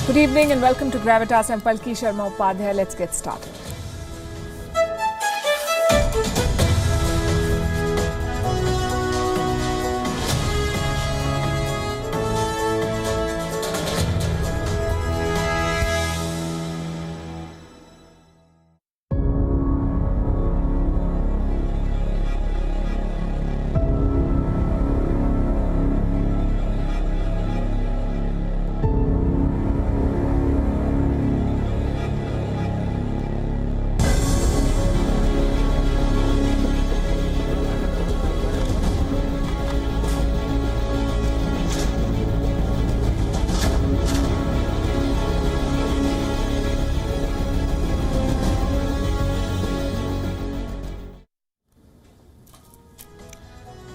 Good evening and welcome to Gravitas. I'm Palki Sharma Upadhyay. Let's get started.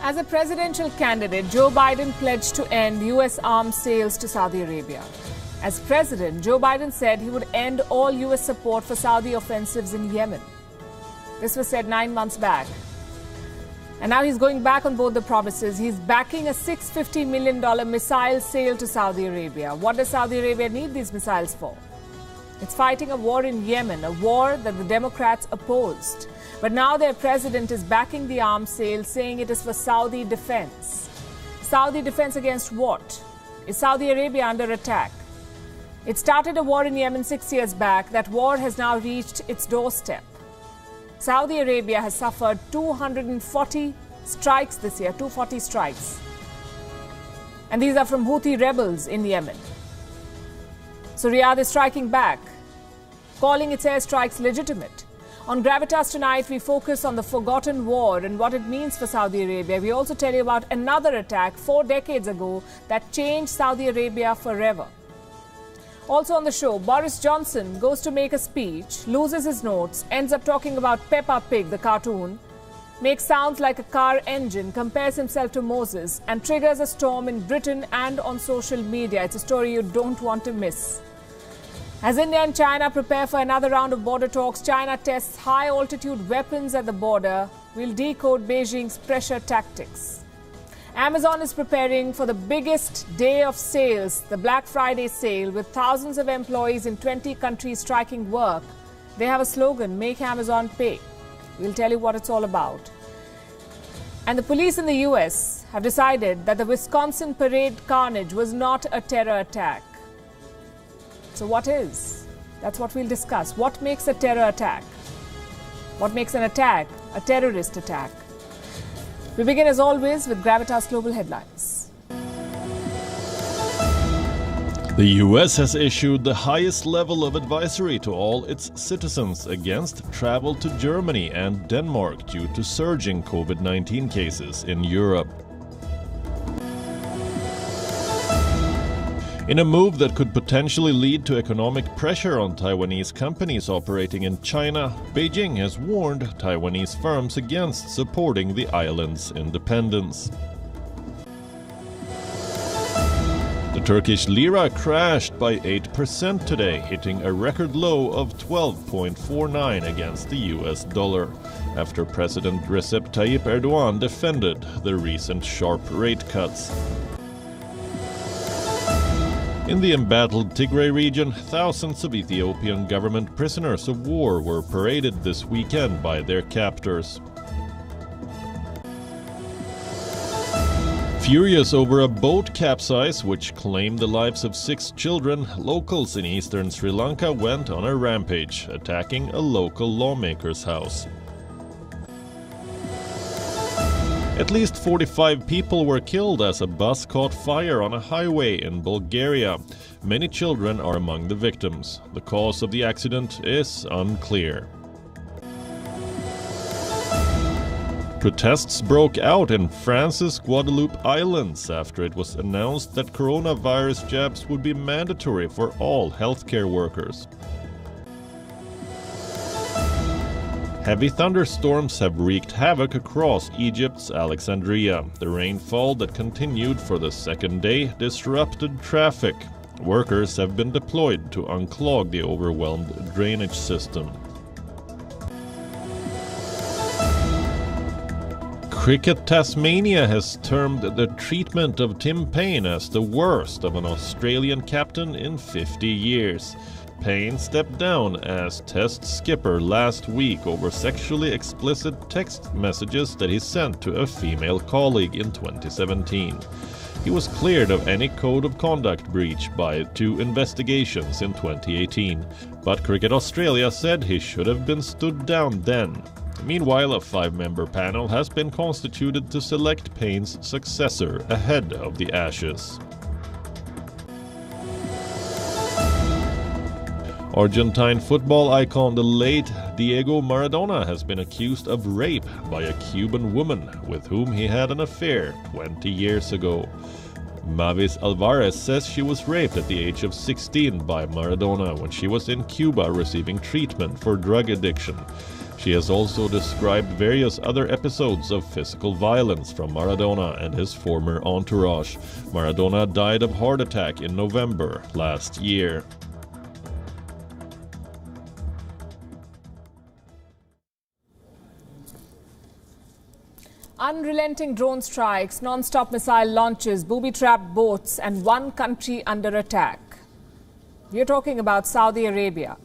As a presidential candidate, Joe Biden pledged to end U.S. arms sales to Saudi Arabia. As president, Joe Biden said he would end all U.S. support for Saudi offensives in Yemen. This was said 9 months back. And now he's going back on both the promises. He's backing a $650 million missile sale to Saudi Arabia. What does Saudi Arabia need these missiles for? It's fighting a war in Yemen, a war that the Democrats opposed. But now their president is backing the arms sale, saying it is for Saudi defense. Saudi defense against what? Is Saudi Arabia under attack? It started a war in Yemen 6 years back. That war has now reached its doorstep. Saudi Arabia has suffered 240 strikes this year, 240 strikes. And these are from Houthi rebels in Yemen. So Riyadh is striking back, calling its airstrikes legitimate. On Gravitas tonight, we focus on the forgotten war and what it means for Saudi Arabia. We also tell you about another attack 4 decades ago that changed Saudi Arabia forever. Also on the show, Boris Johnson goes to make a speech, loses his notes, ends up talking about Peppa Pig, the cartoon, makes sounds like a car engine, compares himself to Moses, and triggers a storm in Britain and on social media. It's a story you don't want to miss. As India and China prepare for another round of border talks, China tests high-altitude weapons at the border. We'll decode Beijing's pressure tactics. Amazon is preparing for the biggest day of sales, the Black Friday sale, with thousands of employees in 20 countries striking work. They have a slogan, "Make Amazon Pay." We'll tell you what it's all about. And the police in the U.S. have decided that the Wisconsin parade carnage was not a terror attack. So what is? That's what we'll discuss. What makes a terror attack? What makes an attack a terrorist attack? We begin as always with Gravitas Global Headlines. The US has issued the highest level of advisory to all its citizens against travel to Germany and Denmark due to surging COVID-19 cases in Europe. In a move that could potentially lead to economic pressure on Taiwanese companies operating in China, Beijing has warned Taiwanese firms against supporting the island's independence. The Turkish lira crashed by 8% today, hitting a record low of 12.49 against the US dollar, after President Recep Tayyip Erdogan defended the recent sharp rate cuts. In the embattled Tigray region, thousands of Ethiopian government prisoners of war were paraded this weekend by their captors. Furious over a boat capsize which claimed the lives of 6 children, locals in eastern Sri Lanka went on a rampage, attacking a local lawmaker's house. At least 45 people were killed as a bus caught fire on a highway in Bulgaria. Many children are among the victims. The cause of the accident is unclear. Protests broke out in France's Guadeloupe Islands after it was announced that coronavirus jabs would be mandatory for all healthcare workers. Heavy thunderstorms have wreaked havoc across Egypt's Alexandria. The rainfall that continued for the second day disrupted traffic. Workers have been deployed to unclog the overwhelmed drainage system. Cricket Tasmania has termed the treatment of Tim Paine as the worst of an Australian captain in 50 years. Paine stepped down as Test skipper last week over sexually explicit text messages that he sent to a female colleague in 2017. He was cleared of any code of conduct breach by 2 investigations in 2018, but Cricket Australia said he should have been stood down then. Meanwhile, a 5-member panel has been constituted to select Paine's successor ahead of the Ashes. Argentine football icon the late Diego Maradona has been accused of rape by a Cuban woman with whom he had an affair 20 years ago. Mavis Alvarez says she was raped at the age of 16 by Maradona when she was in Cuba receiving treatment for drug addiction. She has also described various other episodes of physical violence from Maradona and his former entourage. Maradona died of heart attack in November last year. Unrelenting drone strikes, non-stop missile launches, booby-trapped boats, and one country under attack. We're talking about Saudi Arabia,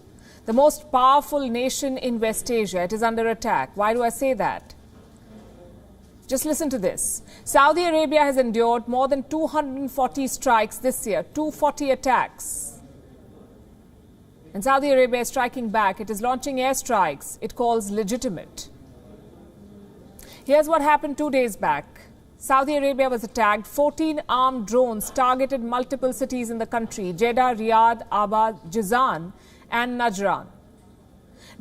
the most powerful nation in West Asia. It is under attack. Why do I say that? Just listen to this. Saudi Arabia has endured more than 240 strikes this year, 240 attacks. And Saudi Arabia is striking back. It is launching airstrikes it calls legitimate. Here's what happened 2 days back. Saudi Arabia was attacked. 14 armed drones targeted multiple cities in the country: Jeddah, Riyadh, Aba, Jizan, and Najran.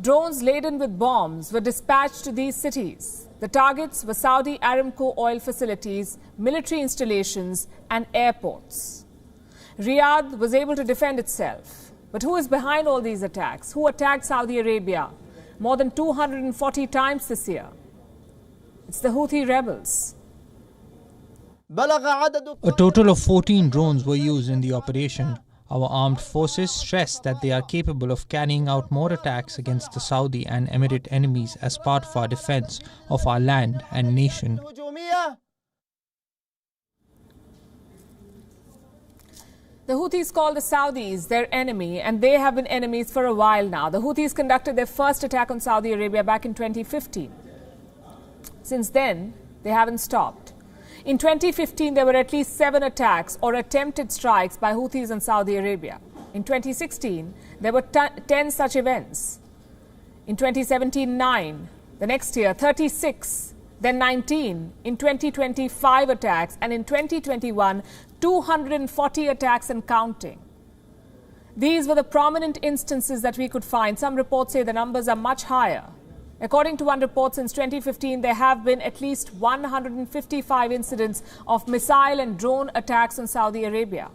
Drones laden with bombs were dispatched to these cities. The targets were Saudi Aramco oil facilities, military installations, and airports. Riyadh was able to defend itself. But who is behind all these attacks? Who attacked Saudi Arabia more than 240 times this year? It's the Houthi rebels. A total of 14 drones were used in the operation. Our armed forces stress that they are capable of carrying out more attacks against the Saudi and Emirate enemies as part of our defense of our land and nation. The Houthis call the Saudis their enemy, and they have been enemies for a while now. The Houthis conducted their first attack on Saudi Arabia back in 2015. Since then, they haven't stopped. In 2015, there were at least 7 attacks or attempted strikes by Houthis in Saudi Arabia. In 2016, there were 10 such events. In 2017, 9. The next year, 36. Then 19. In 2020, 5 attacks. And in 2021, 240 attacks and counting. These were the prominent instances that we could find. Some reports say the numbers are much higher. According to one report, since 2015, there have been at least 155 incidents of missile and drone attacks on Saudi Arabia.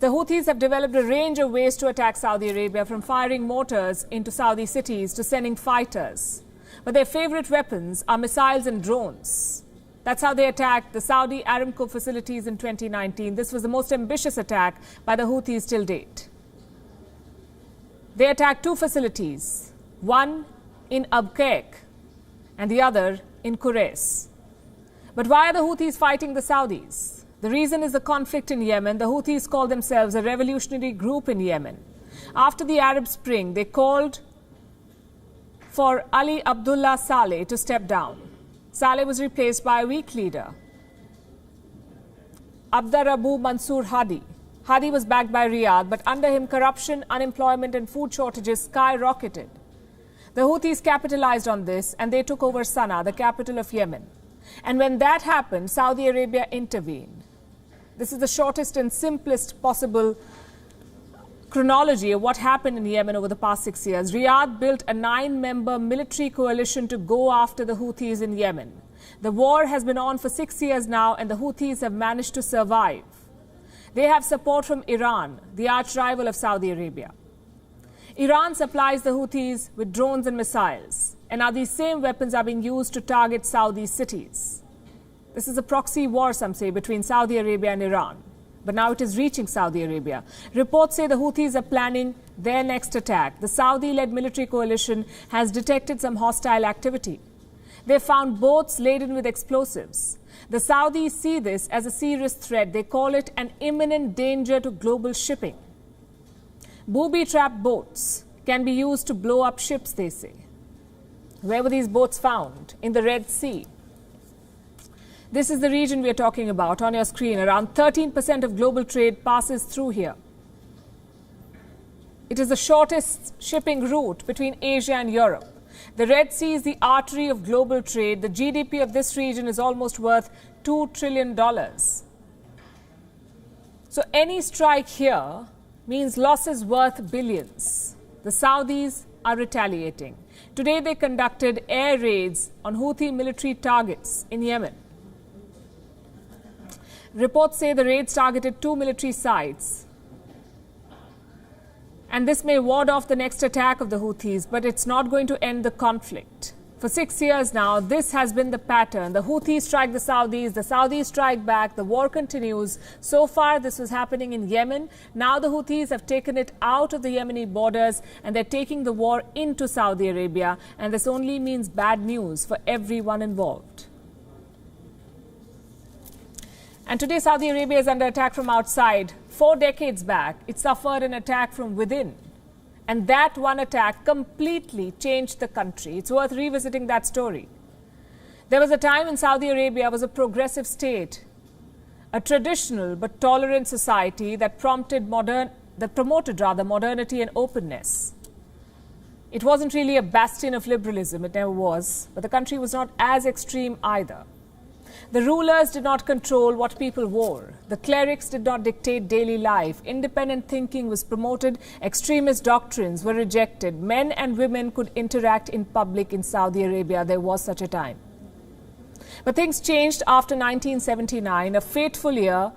The Houthis have developed a range of ways to attack Saudi Arabia, from firing mortars into Saudi cities to sending fighters. But their favorite weapons are missiles and drones. That's how they attacked the Saudi Aramco facilities in 2019. This was the most ambitious attack by the Houthis till date. They attacked 2 facilities, one in Abqaiq and the other in Quraysh. But why are the Houthis fighting the Saudis? The reason is the conflict in Yemen. The Houthis call themselves a revolutionary group in Yemen. After the Arab Spring, they called for Ali Abdullah Saleh to step down. Saleh was replaced by a weak leader, Abdurabu Mansour Hadi. Hadi was backed by Riyadh, but under him, corruption, unemployment, and food shortages skyrocketed. The Houthis capitalized on this and they took over Sana'a, the capital of Yemen. And when that happened, Saudi Arabia intervened. This is the shortest and simplest possible chronology of what happened in Yemen over the past 6 years. Riyadh built a 9-member military coalition to go after the Houthis in Yemen. The war has been on for 6 years now, and the Houthis have managed to survive. They have support from Iran, the arch rival of Saudi Arabia. Iran supplies the Houthis with drones and missiles, and now these same weapons are being used to target Saudi cities. This is a proxy war, some say, between Saudi Arabia and Iran. But now it is reaching Saudi Arabia. Reports say the Houthis are planning their next attack. The Saudi-led military coalition has detected some hostile activity. They found boats laden with explosives. The Saudis see this as a serious threat. They call it an imminent danger to global shipping. Booby-trapped boats can be used to blow up ships, they say. Where were these boats found? In the Red Sea. This is the region we are talking about on your screen. Around 13% of global trade passes through here. It is the shortest shipping route between Asia and Europe. The Red Sea is the artery of global trade. The GDP of this region is almost worth $2 trillion. So any strike here means losses worth billions. The Saudis are retaliating. Today they conducted air raids on Houthi military targets in Yemen. Reports say the raids targeted 2 military sites. And this may ward off the next attack of the Houthis, but it's not going to end the conflict. For 6 years now, this has been the pattern. The Houthis strike the Saudis strike back, the war continues. So far, this was happening in Yemen. Now the Houthis have taken it out of the Yemeni borders and they're taking the war into Saudi Arabia. And this only means bad news for everyone involved. And today, Saudi Arabia is under attack from outside. 4 decades back, it suffered an attack from within. And that one attack completely changed the country. It's worth revisiting that story. There was a time when Saudi Arabia was a progressive state, a traditional but tolerant society that promoted modernity and openness. It wasn't really a bastion of liberalism, it never was, but the country was not as extreme either. The rulers did not control what people wore. The clerics did not dictate daily life. Independent thinking was promoted. Extremist doctrines were rejected. Men and women could interact in public in Saudi Arabia. There was such a time. But things changed after 1979, a fateful year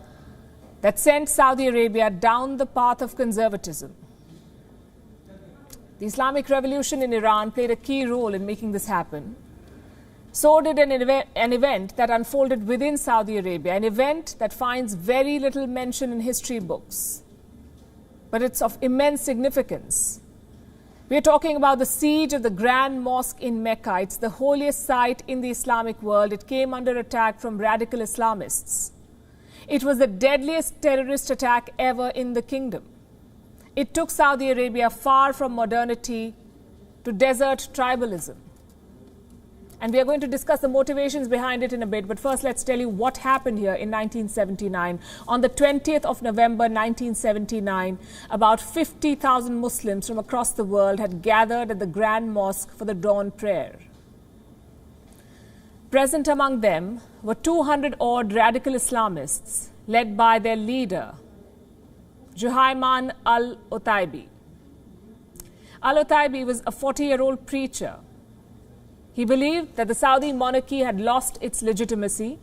that sent Saudi Arabia down the path of conservatism. The Islamic Revolution in Iran played a key role in making this happen. So did an event that unfolded within Saudi Arabia, an event that finds very little mention in history books. But it's of immense significance. We're talking about the siege of the Grand Mosque in Mecca. It's the holiest site in the Islamic world. It came under attack from radical Islamists. It was the deadliest terrorist attack ever in the kingdom. It took Saudi Arabia far from modernity to desert tribalism. And we are going to discuss the motivations behind it in a bit. But first, let's tell you what happened here in 1979. On the 20th of November 1979, about 50,000 Muslims from across the world had gathered at the Grand Mosque for the dawn prayer. Present among them were 200-odd radical Islamists led by their leader, Juhayman al-Upadhyay. Al-Upadhyay was a 40-year-old preacher. He believed that the Saudi monarchy had lost its legitimacy,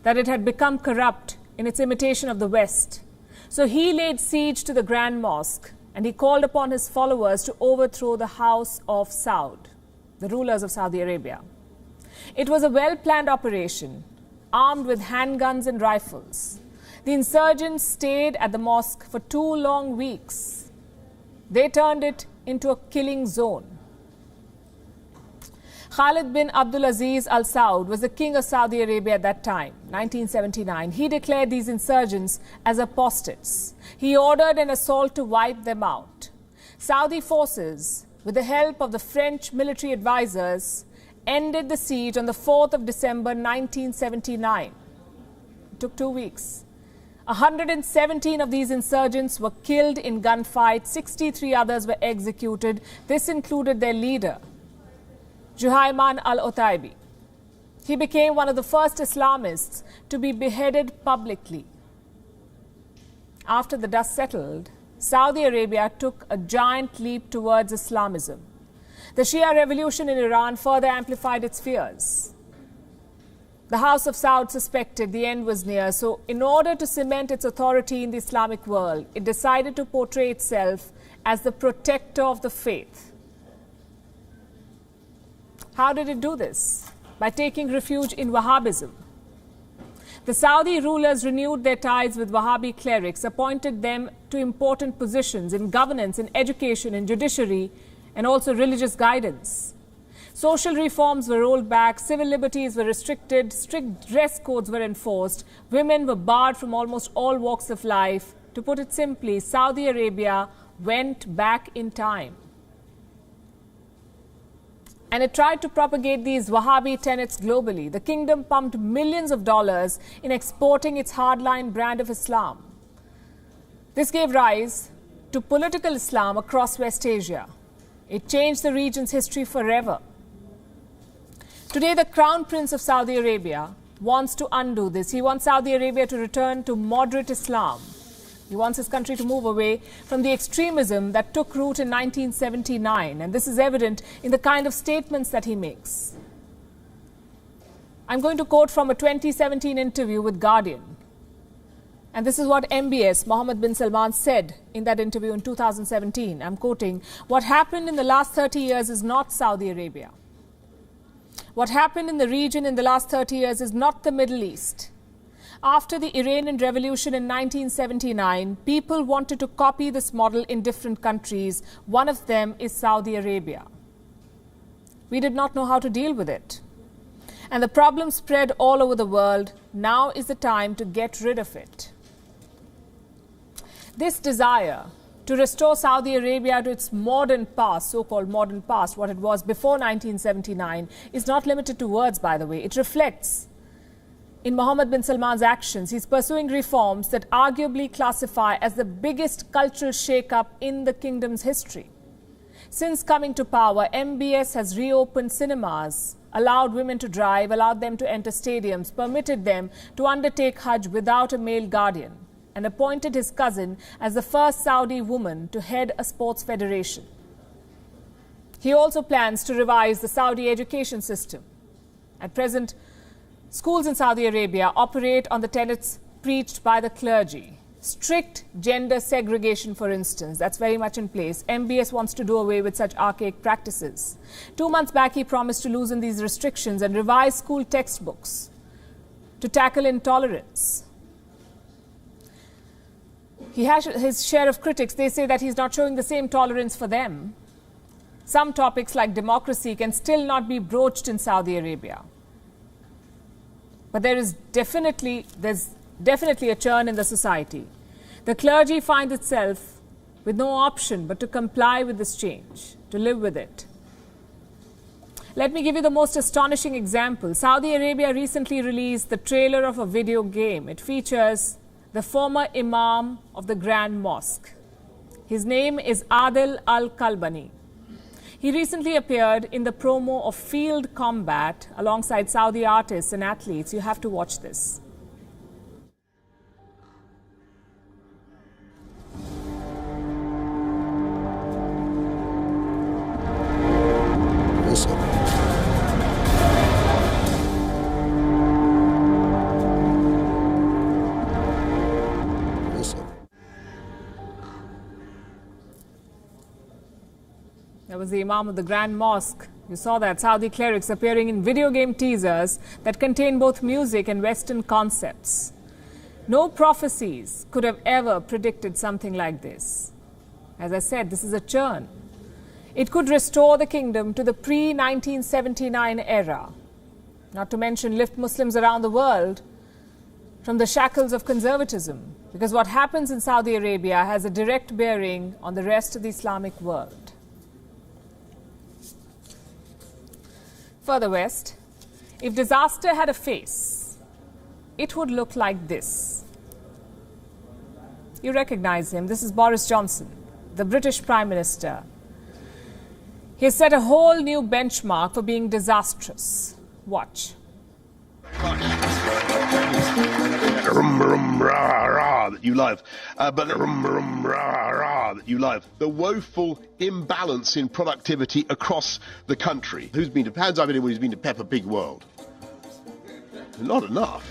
that it had become corrupt in its imitation of the West. So he laid siege to the Grand Mosque and he called upon his followers to overthrow the House of Saud, the rulers of Saudi Arabia. It was a well-planned operation, armed with handguns and rifles. The insurgents stayed at the mosque for 2 long weeks. They turned it into a killing zone. Khalid bin Abdulaziz Al Saud was the king of Saudi Arabia at that time, 1979. He declared these insurgents as apostates. He ordered an assault to wipe them out. Saudi forces, with the help of the French military advisors, ended the siege on the 4th of December 1979. It took 2 weeks. 117 of these insurgents were killed in gunfight. 63 others were executed. This included their leader, Juhayman al-Upadhyay. He became one of the first Islamists to be beheaded publicly. After the dust settled, Saudi Arabia took a giant leap towards Islamism. The Shia revolution in Iran further amplified its fears. The House of Saud suspected the end was near, so in order to cement its authority in the Islamic world, it decided to portray itself as the protector of the faith. How did it do this? By taking refuge in Wahhabism. The Saudi rulers renewed their ties with Wahhabi clerics, appointed them to important positions in governance, in education, in judiciary, and also religious guidance. Social reforms were rolled back, civil liberties were restricted, strict dress codes were enforced, women were barred from almost all walks of life. To put it simply, Saudi Arabia went back in time. And it tried to propagate these Wahhabi tenets globally. The kingdom pumped millions of dollars in exporting its hardline brand of Islam. This gave rise to political Islam across West Asia. It changed the region's history forever. Today, the Crown Prince of Saudi Arabia wants to undo this. He wants Saudi Arabia to return to moderate Islam. He wants his country to move away from the extremism that took root in 1979. And this is evident in the kind of statements that he makes. I'm going to quote from a 2017 interview with Guardian. And this is what MBS, Mohammed bin Salman, said in that interview in 2017. I'm quoting, "What happened in the last 30 years is not Saudi Arabia. What happened in the region in the last 30 years is not the Middle East. After the Iranian Revolution in 1979, people wanted to copy this model in different countries. One of them is Saudi Arabia. We did not know how to deal with it. And the problem spread all over the world. Now is the time to get rid of it." This desire to restore Saudi Arabia to its modern past, so-called modern past, what it was before 1979, is not limited to words, by the way. It reflects in Mohammed bin Salman's actions. He's pursuing reforms that arguably classify as the biggest cultural shake-up in the kingdom's history. Since coming to power, MBS has reopened cinemas, allowed women to drive, allowed them to enter stadiums, permitted them to undertake Hajj without a male guardian, and appointed his cousin as the first Saudi woman to head a sports federation. He also plans to revise the Saudi education system. At present, schools in Saudi Arabia operate on the tenets preached by the clergy. Strict gender segregation, for instance, that's very much in place. MBS wants to do away with such archaic practices. 2 months back, he promised to loosen these restrictions and revise school textbooks to tackle intolerance. He has his share of critics. They say that he's not showing the same tolerance for them. Some topics like democracy can still not be broached in Saudi Arabia. But there's definitely a churn in the society. The clergy finds itself with no option but to comply with this change, to live with it. Let me give you the most astonishing example. Saudi Arabia recently released the trailer of a video game. It features the former Imam of the Grand Mosque. His name is Adil Al-Kalbani. He recently appeared in the promo of Field Combat alongside Saudi artists and athletes. You have to watch this. That was the Imam of the Grand Mosque. You saw that, Saudi clerics appearing in video game teasers that contain both music and Western concepts. No prophecies could have ever predicted something like this. As I said, this is a churn. It could restore the kingdom to the pre-1979 era, not to mention lift Muslims around the world from the shackles of conservatism, because what happens in Saudi Arabia has a direct bearing on the rest of the Islamic world. Further west, if disaster had a face, it would look like this. You recognize him. This is Boris Johnson, the British Prime Minister. He has set a whole new benchmark for being disastrous. Watch. That you love, but that you love. The woeful imbalance in productivity across the country. Hands up anyone who's been to Peppa Pig World? Not enough.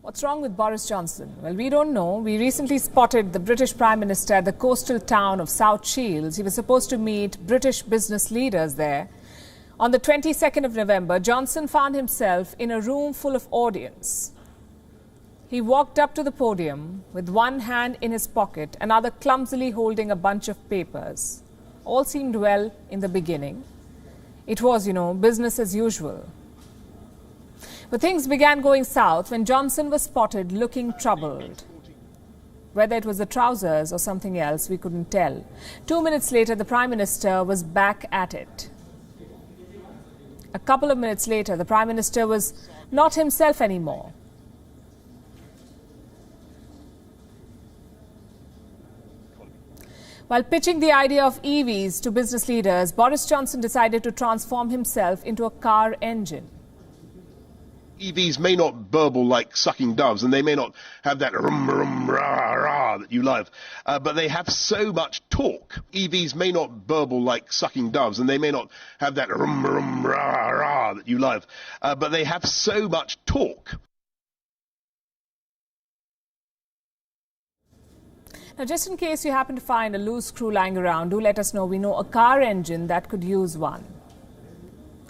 What's wrong with Boris Johnson? Well, we don't know. We recently spotted the British Prime Minister at the coastal town of South Shields. He was supposed to meet British business leaders there. On the 22nd of November, Johnson found himself in a room full of audience. He walked up to the podium with one hand in his pocket, another clumsily holding a bunch of papers. All seemed well in the beginning. It was, business as usual. But things began going south when Johnson was spotted looking troubled. Whether it was the trousers or something else, we couldn't tell. 2 minutes later, the Prime Minister was back at it. A couple of minutes later, the Prime Minister was not himself anymore. While pitching the idea of EVs to business leaders, Boris Johnson decided to transform himself into a car engine. EVs may not burble like sucking doves, and they may not have that rum rum rah rah that you love, but they have so much torque. EVs may not burble like sucking doves, and they may not have that rum rum rah rah that you love, but they have so much torque. Now, just in case you happen to find a loose screw lying around, do let us know. We know a car engine that could use one.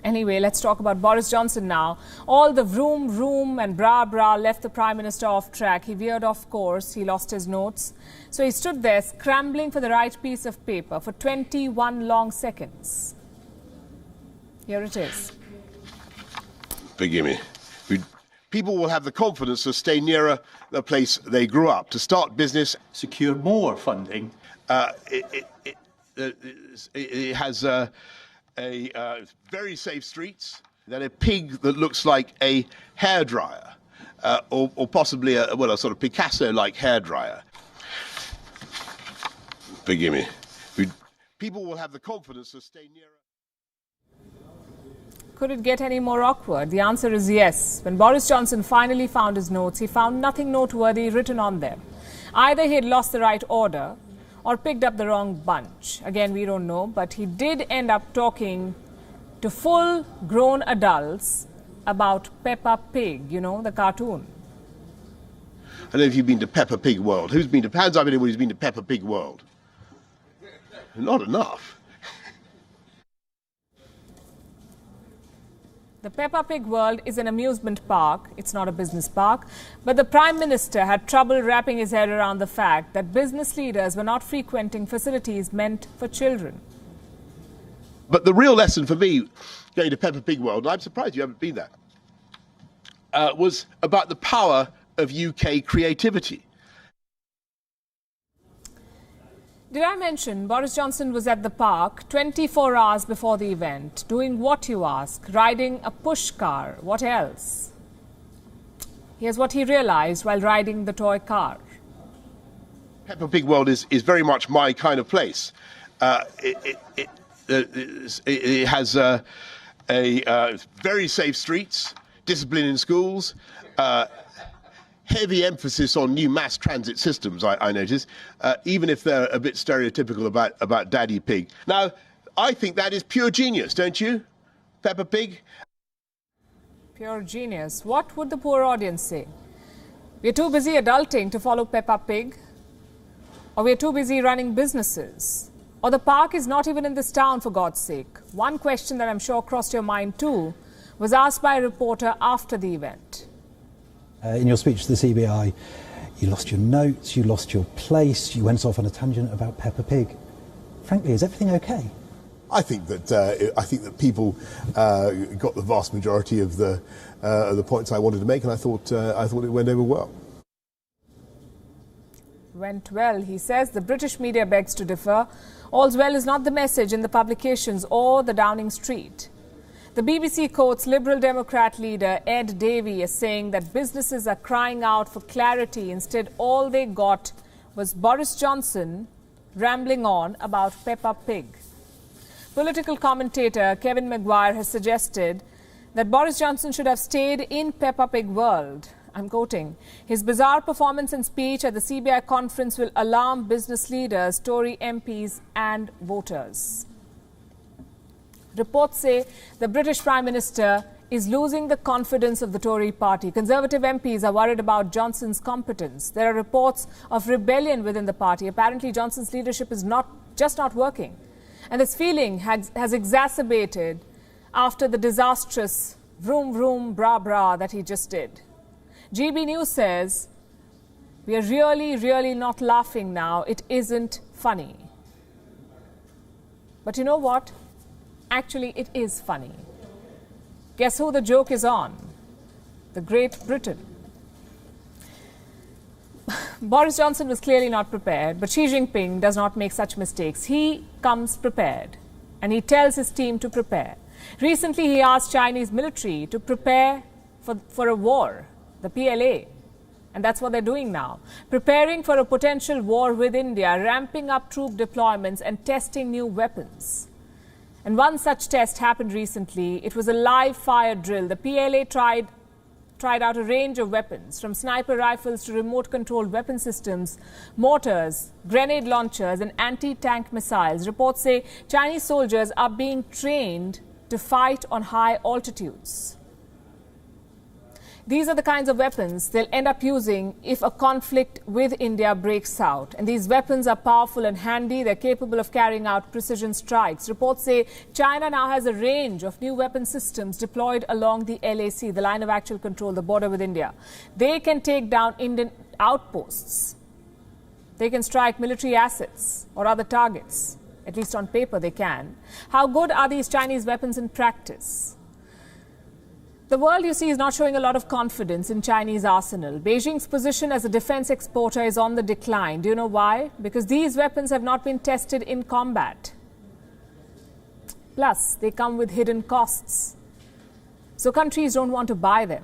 Anyway, let's talk about Boris Johnson now. All the vroom, vroom and brah, brah left the Prime Minister off track. He veered off course. He lost his notes. So he stood there scrambling for the right piece of paper for 21 long seconds. Here it is. Forgive me. People will have the confidence to stay nearer the place they grew up, to start business. Secure more funding. It has very safe streets, then a pig that looks like a hairdryer, or possibly a sort of Picasso-like hairdryer. Forgive me. People will have the confidence to stay nearer. Could it get any more awkward? The answer is yes. When Boris Johnson finally found his notes, he found nothing noteworthy written on them. Either he had lost the right order or picked up the wrong bunch. Again, we don't know, but he did end up talking to full-grown adults about Peppa Pig, the cartoon. I don't know if you've been to Peppa Pig World. Hands up anyone who's been to Peppa Pig World? Not enough. The Peppa Pig World is an amusement park. It's not a business park. But the Prime Minister had trouble wrapping his head around the fact that business leaders were not frequenting facilities meant for children. But the real lesson for me, going to Peppa Pig World, and I'm surprised you haven't been there, was about the power of UK creativity. Did I mention Boris Johnson was at the park 24 hours before the event? Doing what, you ask? Riding a push car. What else? Here's what he realized while riding the toy car. Peppa Pig World is very much my kind of place. It has very safe streets, discipline in schools, heavy emphasis on new mass transit systems, I notice, even if they're a bit stereotypical about Daddy Pig. Now, I think that is pure genius, don't you, Peppa Pig? Pure genius. What would the poor audience say? We're too busy adulting to follow Peppa Pig? Or we're too busy running businesses? Or the park is not even in this town, for God's sake? One question that I'm sure crossed your mind too was asked by a reporter after the event. In your speech to the CBI, you lost your notes, you lost your place, you went off on a tangent about Peppa Pig. Frankly, is everything okay? I think that people got the vast majority of the points I wanted to make, and I thought it went over well. Went well, he says. The British media begs to differ. All's well is not the message in the publications or the Downing Street. The BBC quotes Liberal Democrat leader Ed Davey as saying that businesses are crying out for clarity. Instead, all they got was Boris Johnson rambling on about Peppa Pig. Political commentator Kevin Maguire has suggested that Boris Johnson should have stayed in Peppa Pig World. I'm quoting, his bizarre performance and speech at the CBI conference will alarm business leaders, Tory MPs and voters. Reports say the British Prime Minister is losing the confidence of the Tory party. Conservative MPs are worried about Johnson's competence. There are reports of rebellion within the party. Apparently, Johnson's leadership is not working. And this feeling has exacerbated after the disastrous vroom vroom brah brah that he just did. GB News says We are really, really not laughing now. It isn't funny. But you know what? Actually, it is funny. Guess who the joke is on? The Great Britain. Boris Johnson was clearly not prepared, but Xi Jinping does not make such mistakes. He comes prepared, and he tells his team to prepare. Recently, he asked Chinese military to prepare for a war, the PLA. And that's what they're doing now, preparing for a potential war with India, ramping up troop deployments and testing new weapons. And one such test happened recently. It was a live fire drill. The PLA tried out a range of weapons, from sniper rifles to remote-controlled weapon systems, mortars, grenade launchers and anti-tank missiles. Reports say Chinese soldiers are being trained to fight on high altitudes. These are the kinds of weapons they'll end up using if a conflict with India breaks out. And these weapons are powerful and handy. They're capable of carrying out precision strikes. Reports say China now has a range of new weapon systems deployed along the LAC, the line of actual control, the border with India. They can take down Indian outposts. They can strike military assets or other targets. At least on paper they can. How good are these Chinese weapons in practice? The world, you see, is not showing a lot of confidence in Chinese arsenal. Beijing's position as a defense exporter is on the decline. Do you know why? Because these weapons have not been tested in combat. Plus, they come with hidden costs. So countries don't want to buy them.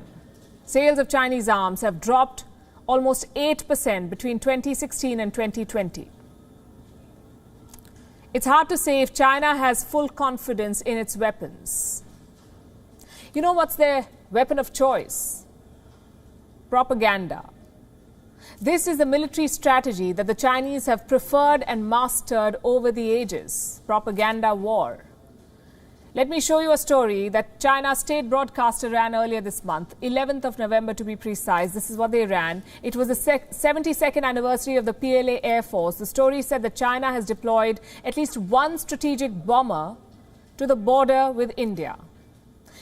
Sales of Chinese arms have dropped almost 8% between 2016 and 2020. It's hard to say if China has full confidence in its weapons. You know what's their weapon of choice? Propaganda. This is the military strategy that the Chinese have preferred and mastered over the ages. Propaganda war. Let me show you a story that China's state broadcaster ran earlier this month, 11th of November to be precise. This is what they ran. It was the 72nd anniversary of the PLA Air Force. The story said that China has deployed at least one strategic bomber to the border with India.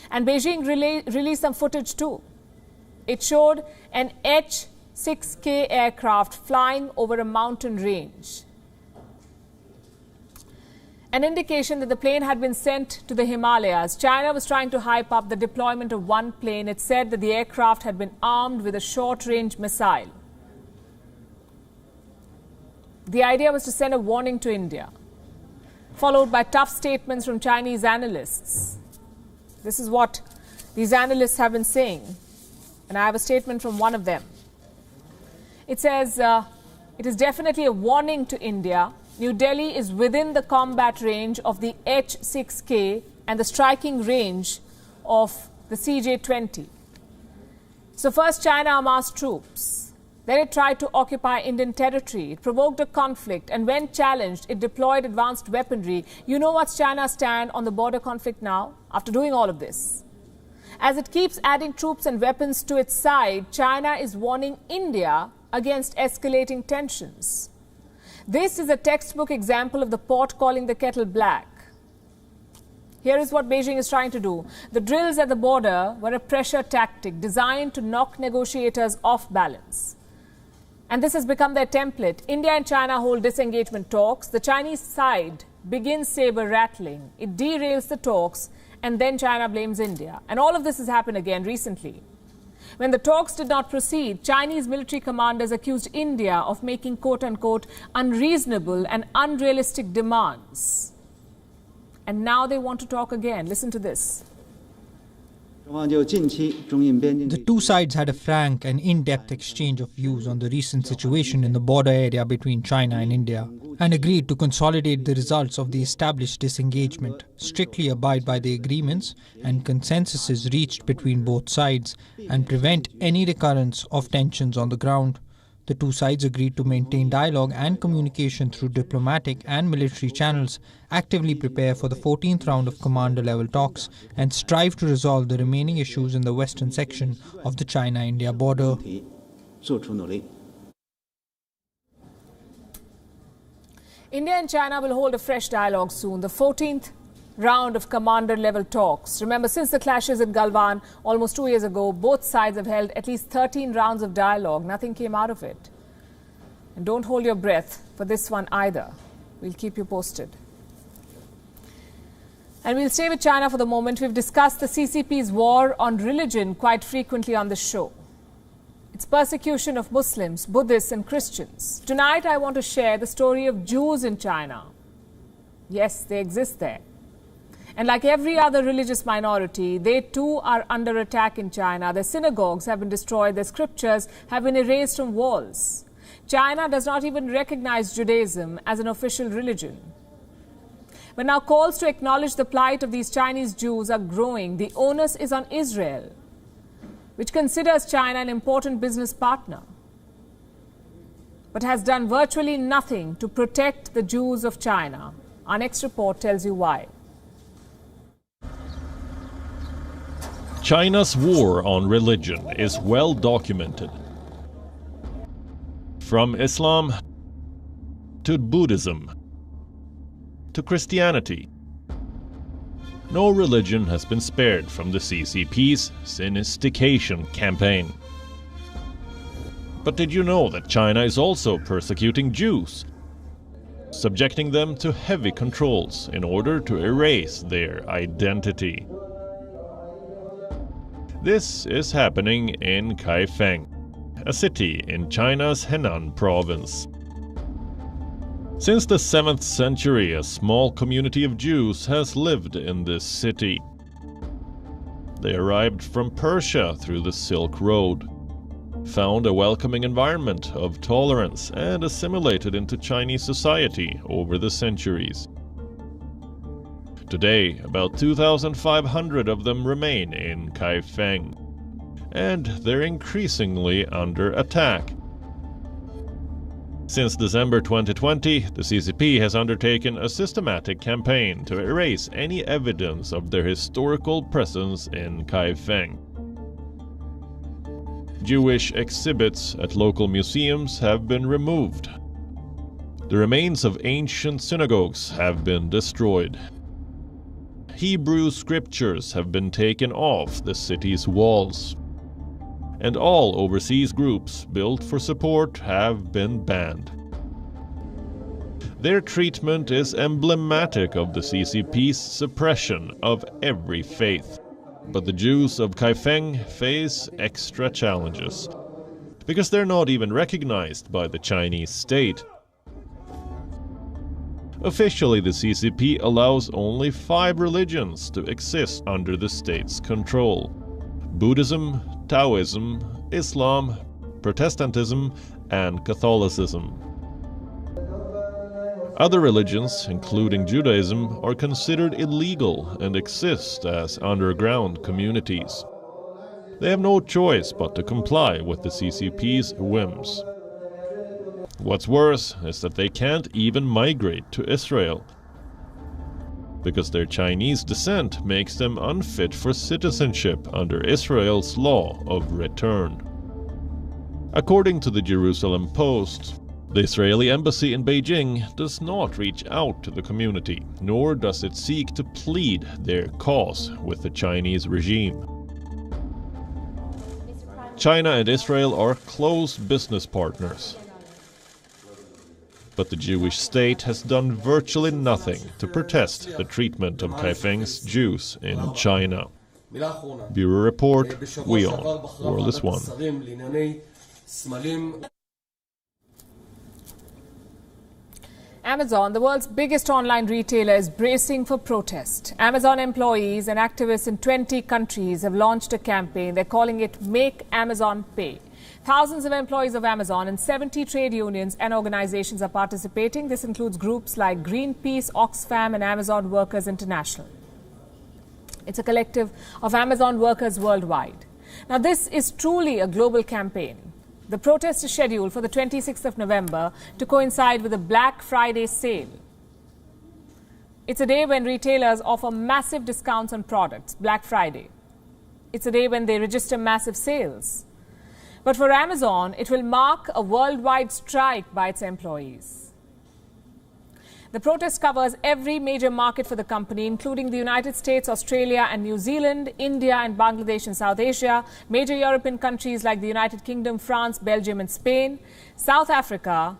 And Beijing released some footage too. It showed an H-6K aircraft flying over a mountain range. An indication that the plane had been sent to the Himalayas. China was trying to hype up the deployment of one plane. It said that the aircraft had been armed with a short-range missile. The idea was to send a warning to India, followed by tough statements from Chinese analysts. This is what these analysts have been saying, and I have a statement from one of them. It says, it is definitely a warning to India. New Delhi is within the combat range of the H-6K and the striking range of the CJ-20. So first China amassed troops. Then it tried to occupy Indian territory. It provoked a conflict, and when challenged, it deployed advanced weaponry. You know what's China's stand on the border conflict now, after doing all of this? As it keeps adding troops and weapons to its side, China is warning India against escalating tensions. This is a textbook example of the pot calling the kettle black. Here is what Beijing is trying to do. The drills at the border were a pressure tactic designed to knock negotiators off balance. And this has become their template. India and China hold disengagement talks. The Chinese side begins saber rattling. It derails the talks, and then China blames India. And all of this has happened again recently. When the talks did not proceed, Chinese military commanders accused India of making quote-unquote unreasonable and unrealistic demands. And now they want to talk again. Listen to this. The two sides had a frank and in-depth exchange of views on the recent situation in the border area between China and India, and agreed to consolidate the results of the established disengagement, strictly abide by the agreements and consensuses reached between both sides, and prevent any recurrence of tensions on the ground. The two sides agreed to maintain dialogue and communication through diplomatic and military channels, actively prepare for the 14th round of commander-level talks, and strive to resolve the remaining issues in the western section of the China-India border. India and China will hold a fresh dialogue soon, the 14th round of commander-level talks. Remember, since the clashes in Galwan almost 2 years ago, both sides have held at least 13 rounds of dialogue. Nothing came out of it. And don't hold your breath for this one either. We'll keep you posted. And we'll stay with China for the moment. We've discussed the CCP's war on religion quite frequently on the show. Its persecution of Muslims, Buddhists and Christians. Tonight I want to share the story of Jews in China. Yes, they exist there. And like every other religious minority, they too are under attack in China. Their synagogues have been destroyed, their scriptures have been erased from walls. China does not even recognize Judaism as an official religion. But now calls to acknowledge the plight of these Chinese Jews are growing. The onus is on Israel, which considers China an important business partner, but has done virtually nothing to protect the Jews of China. Our next report tells you why. China's war on religion is well documented. From Islam to Buddhism to Christianity, no religion has been spared from the CCP's Sinistication campaign. But did you know that China is also persecuting Jews, subjecting them to heavy controls in order to erase their identity? This is happening in Kaifeng, a city in China's Henan province. Since the 7th century, a small community of Jews has lived in this city. They arrived from Persia through the Silk Road, found a welcoming environment of tolerance, and assimilated into Chinese society over the centuries. Today, about 2,500 of them remain in Kaifeng, and they're increasingly under attack. Since December 2020, the CCP has undertaken a systematic campaign to erase any evidence of their historical presence in Kaifeng. Jewish exhibits at local museums have been removed. The remains of ancient synagogues have been destroyed. Hebrew scriptures have been taken off the city's walls. And all overseas groups built for support have been banned. Their treatment is emblematic of the CCP's suppression of every faith. But the Jews of Kaifeng face extra challenges, because they're not even recognized by the Chinese state. Officially, the CCP allows only 5 religions to exist under the state's control: Buddhism, Taoism, Islam, Protestantism, and Catholicism. Other religions, including Judaism, are considered illegal and exist as underground communities. They have no choice but to comply with the CCP's whims. What's worse is that they can't even migrate to Israel, because their Chinese descent makes them unfit for citizenship under Israel's law of return. According to the Jerusalem Post, the Israeli embassy in Beijing does not reach out to the community, nor does it seek to plead their cause with the Chinese regime. China and Israel are close business partners. But the Jewish state has done virtually nothing to protest the treatment of Kaifeng's Jews in China. Bureau Report, WION, World is One. Amazon, the world's biggest online retailer, is bracing for protest. Amazon employees and activists in 20 countries have launched a campaign. They're calling it Make Amazon Pay. Thousands of employees of Amazon and 70 trade unions and organizations are participating. This includes groups like Greenpeace, Oxfam and Amazon Workers International. It's a collective of Amazon workers worldwide. Now, this is truly a global campaign. The protest is scheduled for the 26th of November to coincide with the Black Friday sale. It's a day when retailers offer massive discounts on products, Black Friday. It's a day when they register massive sales. But for Amazon, it will mark a worldwide strike by its employees. The protest covers every major market for the company, including the United States, Australia and New Zealand, India and Bangladesh and South Asia, major European countries like the United Kingdom, France, Belgium and Spain, South Africa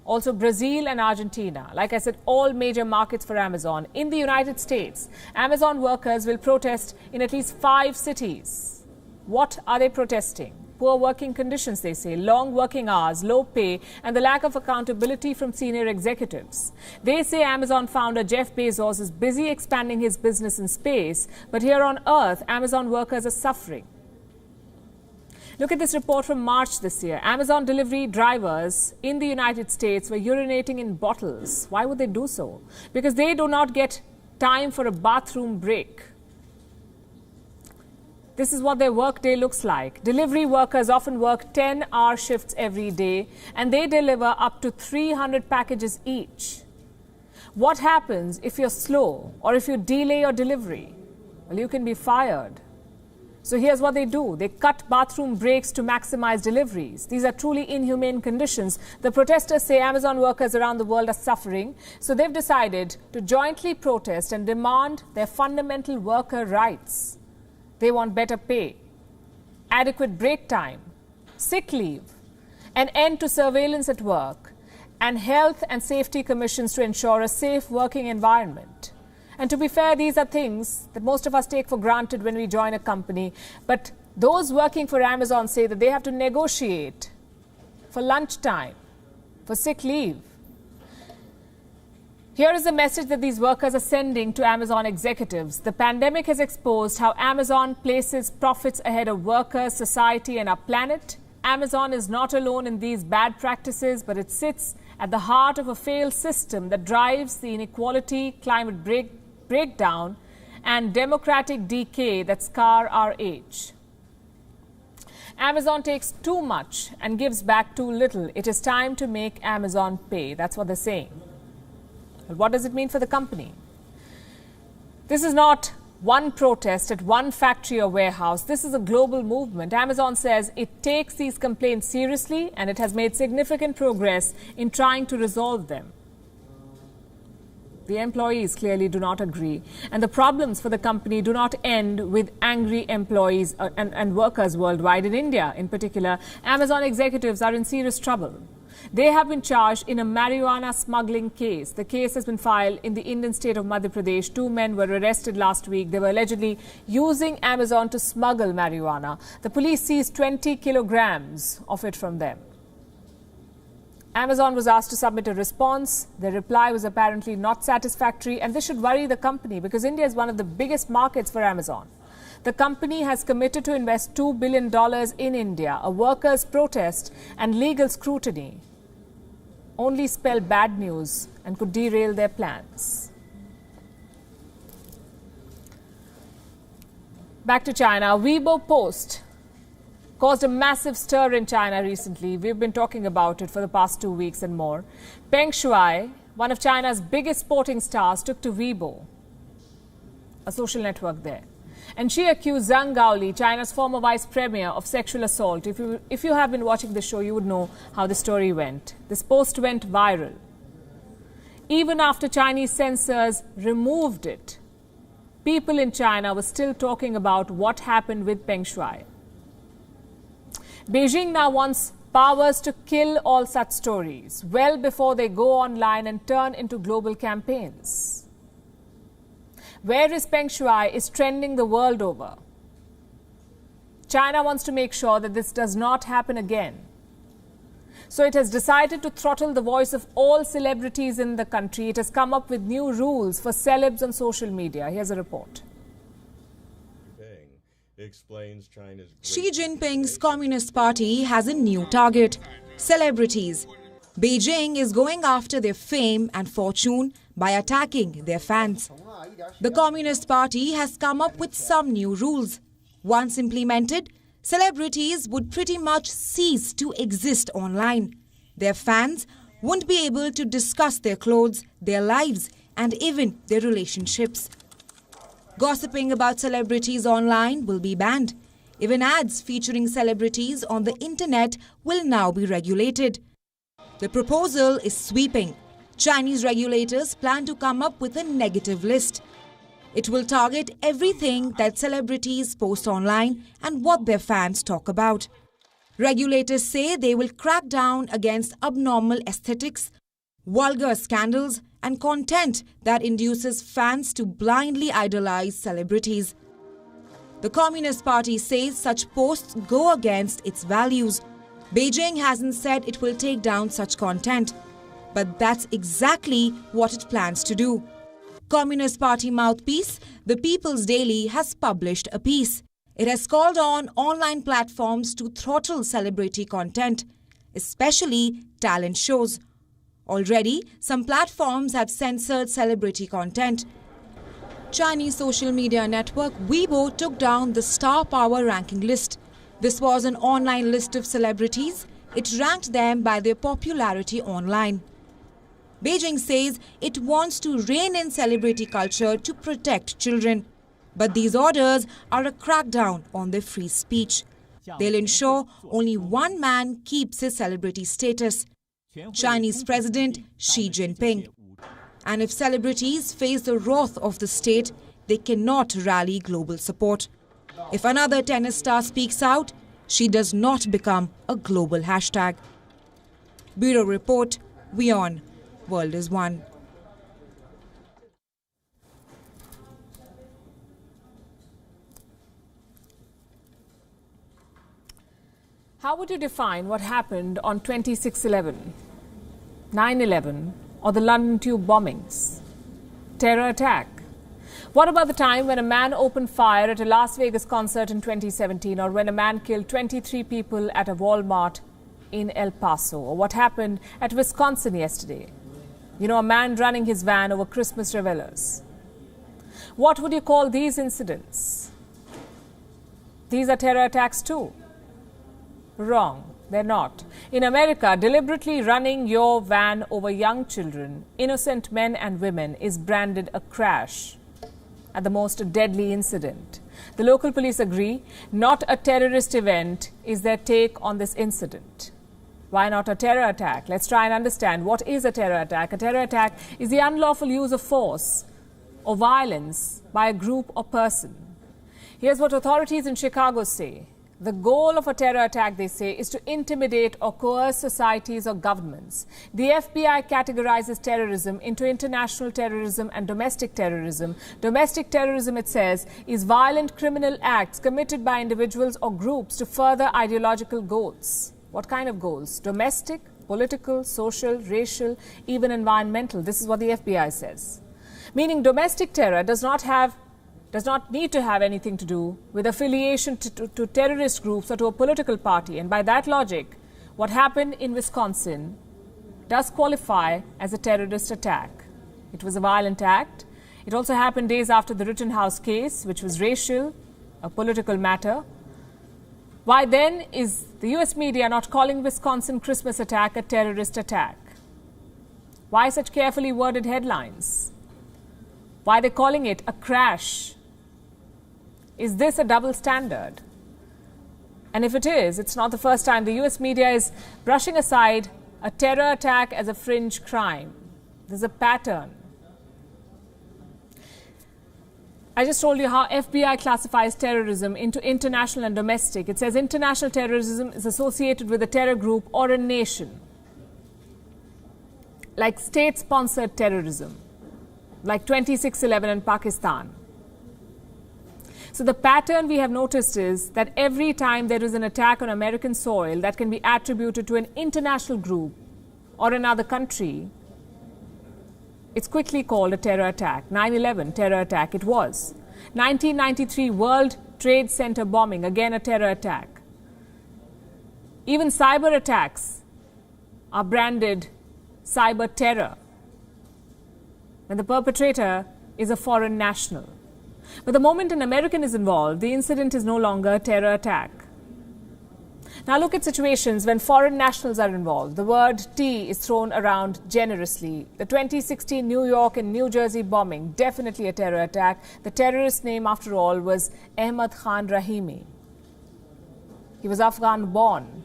Also Brazil and Argentina. Like I said, all major markets for Amazon. In the United States, Amazon workers will protest in at least 5 cities. What are they protesting? Poor working conditions, they say, long working hours, low pay, and the lack of accountability from senior executives. They say Amazon founder Jeff Bezos is busy expanding his business in space, but here on Earth, Amazon workers are suffering. Look at this report from March this year. Amazon delivery drivers in the United States were urinating in bottles. Why would they do so? Because they do not get time for a bathroom break. This is what their workday looks like. Delivery workers often work 10-hour shifts every day, and they deliver up to 300 packages each. What happens if you're slow or if you delay your delivery? Well, you can be fired. So here's what they do. They cut bathroom breaks to maximize deliveries. These are truly inhumane conditions. The protesters say Amazon workers around the world are suffering, so they've decided to jointly protest and demand their fundamental worker rights. They want better pay, adequate break time, sick leave, an end to surveillance at work, and health and safety commissions to ensure a safe working environment. And to be fair, these are things that most of us take for granted when we join a company. But those working for Amazon say that they have to negotiate for lunchtime, for sick leave. Here is the message that these workers are sending to Amazon executives. The pandemic has exposed how Amazon places profits ahead of workers, society, and our planet. Amazon is not alone in these bad practices, but it sits at the heart of a failed system that drives the inequality, climate breakdown, and democratic decay that scar our age. Amazon takes too much and gives back too little. It is time to make Amazon pay. That's what they're saying. But what does it mean for the company? This is not one protest at one factory or warehouse. This is a global movement. Amazon says it takes these complaints seriously and it has made significant progress in trying to resolve them. The employees clearly do not agree. And the problems for the company do not end with angry employees and workers worldwide. In India, in particular, Amazon executives are in serious trouble. They have been charged in a marijuana smuggling case. The case has been filed in the Indian state of Madhya Pradesh. 2 men were arrested last week. They were allegedly using Amazon to smuggle marijuana. The police seized 20 kilograms of it from them. Amazon was asked to submit a response. Their reply was apparently not satisfactory, and this should worry the company because India is one of the biggest markets for Amazon. The company has committed to invest $2 billion in India. A workers' protest and legal scrutiny only spell bad news and could derail their plans. Back to China. Weibo post caused a massive stir in China recently. We've been talking about it for the past 2 weeks and more. Peng Shuai, one of China's biggest sporting stars, took to Weibo, a social network there. And she accused Zhang Gaoli, China's former vice premier, of sexual assault. If you have been watching the show, you would know how the story went. This post went viral. Even after Chinese censors removed it, people in China were still talking about what happened with Peng Shuai. Beijing now wants powers to kill all such stories well before they go online and turn into global campaigns. Where is Peng Shuai is trending the world over. China wants to make sure that this does not happen again. So it has decided to throttle the voice of all celebrities in the country. It has come up with new rules for celebs on social media. Here's a report. Explains China's Xi Jinping's Communist Party has a new target: celebrities. Beijing is going after their fame and fortune by attacking their fans. The Communist Party has come up with some new rules. Once implemented, celebrities would pretty much cease to exist online. Their fans won't be able to discuss their clothes, their lives, and even their relationships. Gossiping about celebrities online will be banned. Even ads featuring celebrities on the internet will now be regulated. The proposal is sweeping. Chinese regulators plan to come up with a negative list. It will target everything that celebrities post online and what their fans talk about. Regulators say they will crack down against abnormal aesthetics, vulgar scandals, and content that induces fans to blindly idolize celebrities. The Communist Party says such posts go against its values. Beijing hasn't said it will take down such content, but that's exactly what it plans to do. Communist Party mouthpiece, The People's Daily, has published a piece. It has called on online platforms to throttle celebrity content, especially talent shows. Already, some platforms have censored celebrity content. Chinese social media network Weibo took down the Star Power ranking list. This was an online list of celebrities. It ranked them by their popularity online. Beijing says it wants to rein in celebrity culture to protect children. But these orders are a crackdown on their free speech. They'll ensure only one man keeps his celebrity status, Chinese President Xi Jinping. And if celebrities face the wrath of the state, they cannot rally global support. If another tennis star speaks out, she does not become a global hashtag. Bureau Report, WION, World is One. How would you define what happened on 26/11, 9/11, or the London Tube bombings? Terror attack. What about the time when a man opened fire at a Las Vegas concert in 2017, or when a man killed 23 people at a Walmart in El Paso, or what happened at Wisconsin yesterday? You know, a man running his van over Christmas revelers. What would you call these incidents? These are terror attacks too. Wrong, they're not. In America, deliberately running your van over young children, innocent men and women, is branded a crash, at the most deadly incident. The local police agree not a terrorist event is their take on this incident. Why not a terror attack? Let's try and understand what is a terror attack. A terror attack is the unlawful use of force or violence by a group or person. Here's what authorities in Chicago say. The goal of a terror attack, they say, is to intimidate or coerce societies or governments. The FBI categorizes terrorism into international terrorism and domestic terrorism. Domestic terrorism, it says, is violent criminal acts committed by individuals or groups to further ideological goals. What kind of goals? Domestic, political, social, racial, even environmental. This is what the FBI says. Meaning domestic terror does not need to have anything to do with affiliation to terrorist groups or to a political party. And by that logic, what happened in Wisconsin does qualify as a terrorist attack. It was a violent act. It also happened days after the Rittenhouse case, which was racial, a political matter. Why then is the US media not calling Wisconsin Christmas attack a terrorist attack? Why such carefully worded headlines? Why are they calling it a crash? Is this a double standard? And if it is, it's not the first time the US media is brushing aside a terror attack as a fringe crime. There's a pattern. I just told you how FBI classifies terrorism into international and domestic. It says international terrorism is associated with a terror group or a nation, like state-sponsored terrorism, like 26/11 in Pakistan. So the pattern we have noticed is that every time there is an attack on American soil that can be attributed to an international group or another country, it's quickly called a terror attack. 9/11, terror attack, it was. 1993 World Trade Center bombing, again a terror attack. Even cyber attacks are branded cyber terror when the perpetrator is a foreign national. But the moment an American is involved, the incident is no longer a terror attack. Now look at situations when foreign nationals are involved. The word T is thrown around generously. The 2016 New York and New Jersey bombing, definitely a terror attack. The terrorist name, after all, was Ahmad Khan Rahimi. He was Afghan born.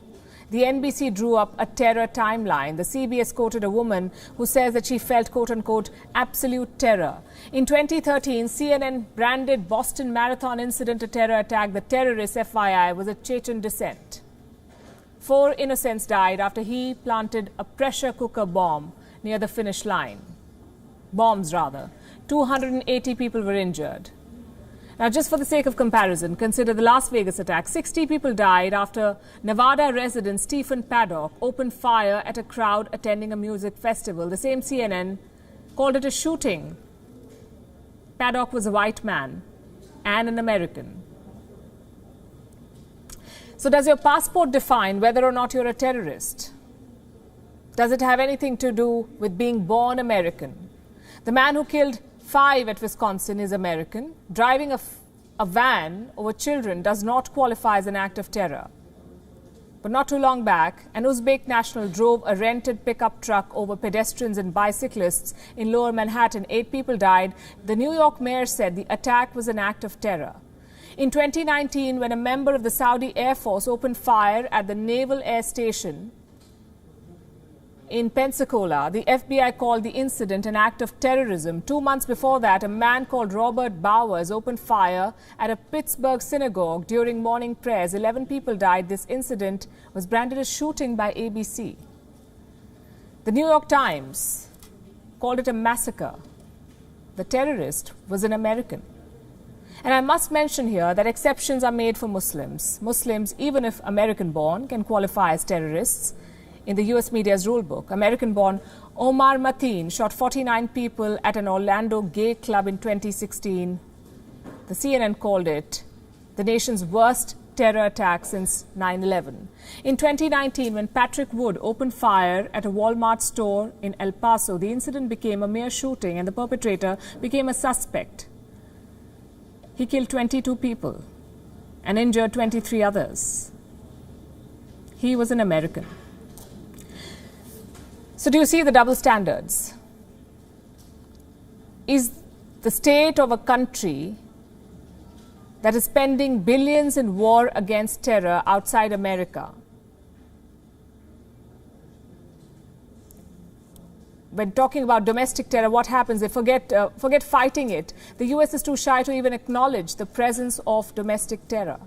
The NBC drew up a terror timeline. The CBS quoted a woman who says that she felt, quote-unquote, absolute terror. In 2013, CNN branded Boston Marathon incident a terror attack. The terrorist, FYI, was of Chechen descent. 4 innocents died after he planted a pressure cooker bomb near the finish line. Bombs, rather. 280 people were injured. Now, just for the sake of comparison, consider the Las Vegas attack. 60 people died after Nevada resident Stephen Paddock opened fire at a crowd attending a music festival. The same CNN called it a shooting. Paddock was a white man and an American. So does your passport define whether or not you're a terrorist? Does it have anything to do with being born American? The man who killed 5 at Wisconsin is American. Driving a van over children does not qualify as an act of terror. But not too long back, an Uzbek national drove a rented pickup truck over pedestrians and bicyclists in lower Manhattan. 8 people died. The New York mayor said the attack was an act of terror. In 2019, when a member of the Saudi Air Force opened fire at the Naval Air Station in Pensacola, the FBI called the incident an act of terrorism. 2 months before that, a man called Robert Bowers opened fire at a Pittsburgh synagogue during morning prayers. 11 people died. This incident was branded as shooting by ABC. The New York Times called it a massacre. The terrorist was an American. And I must mention here that exceptions are made for Muslims. Muslims, even if American-born, can qualify as terrorists in the US media's rulebook. American-born Omar Mateen shot 49 people at an Orlando gay club in 2016. The CNN called it the nation's worst terror attack since 9/11. In 2019, when Patrick Wood opened fire at a Walmart store in El Paso, the incident became a mere shooting and the perpetrator became a suspect. He killed 22 people and injured 23 others. He was an American. So do you see the double standards? Is the state of a country that is spending billions in war against terror outside America, when talking about domestic terror, what happens? They forget fighting it. The US is too shy to even acknowledge the presence of domestic terror.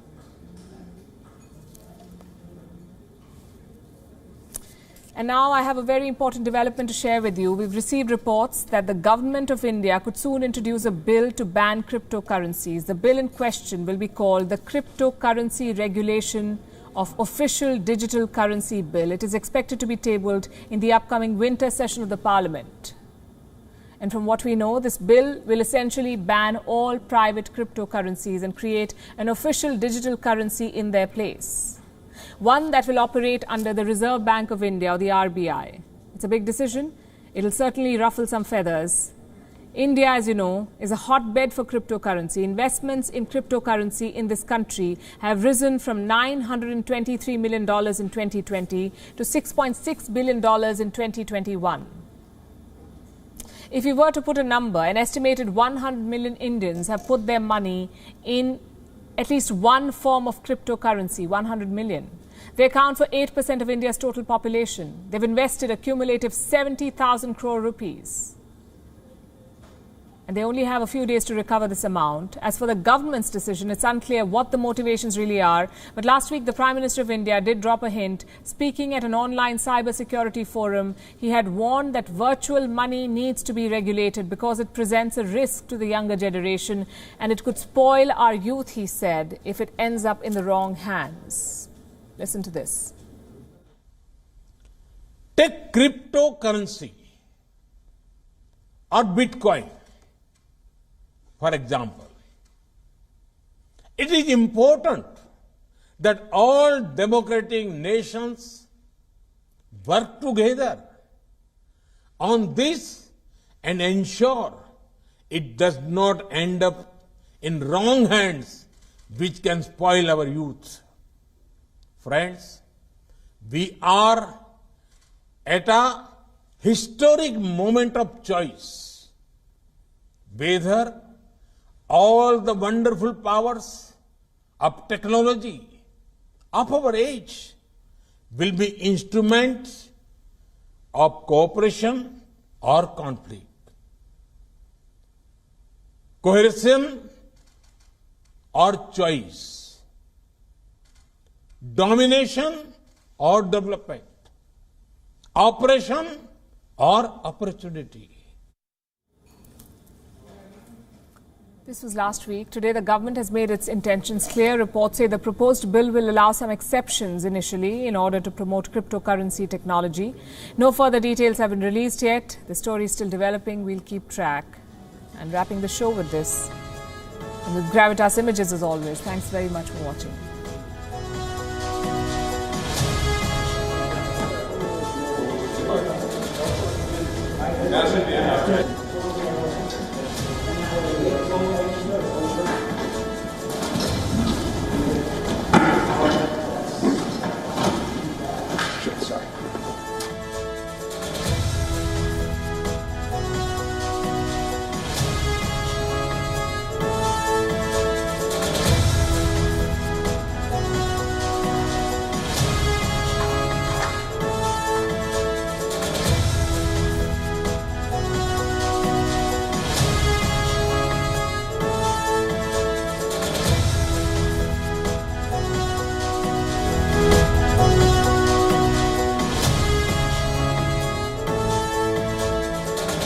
And now I have a very important development to share with you. We've received reports that the government of India could soon introduce a bill to ban cryptocurrencies. The bill in question will be called the Cryptocurrency Regulation of Official Digital Currency Bill. It is expected to be tabled in the upcoming winter session of the Parliament. And from what we know, this bill will essentially ban all private cryptocurrencies and create an official digital currency in their place, one that will operate under the Reserve Bank of India, or the RBI. It's a big decision. It'll certainly ruffle some feathers. India, as you know, is a hotbed for cryptocurrency. Investments in cryptocurrency in this country have risen from $923 million in 2020 to $6.6 billion in 2021. If you were to put a number, an estimated 100 million Indians have put their money in at least one form of cryptocurrency, 100 million. They account for 8% of India's total population. They've invested a cumulative 70,000 crore rupees. And they only have a few days to recover this amount. As for the government's decision, it's unclear what the motivations really are. But last week, the Prime Minister of India did drop a hint. Speaking at an online cybersecurity forum, he had warned that virtual money needs to be regulated because it presents a risk to the younger generation and it could spoil our youth, he said, if it ends up in the wrong hands. Listen to this. Take cryptocurrency or Bitcoin, for example. It is important that all democratic nations work together on this and ensure it does not end up in wrong hands, which can spoil our youth. Friends, we are at a historic moment of choice, whether all the wonderful powers of technology of our age will be instruments of cooperation or conflict, coercion or choice, domination or development, operation or opportunity. This was last week. Today, the government has made its intentions clear. Reports say the proposed bill will allow some exceptions initially in order to promote cryptocurrency technology. No further details have been released yet. The story is still developing. We'll keep track. And wrapping the show with this. And with Gravitas Images as always. Thanks very much for watching.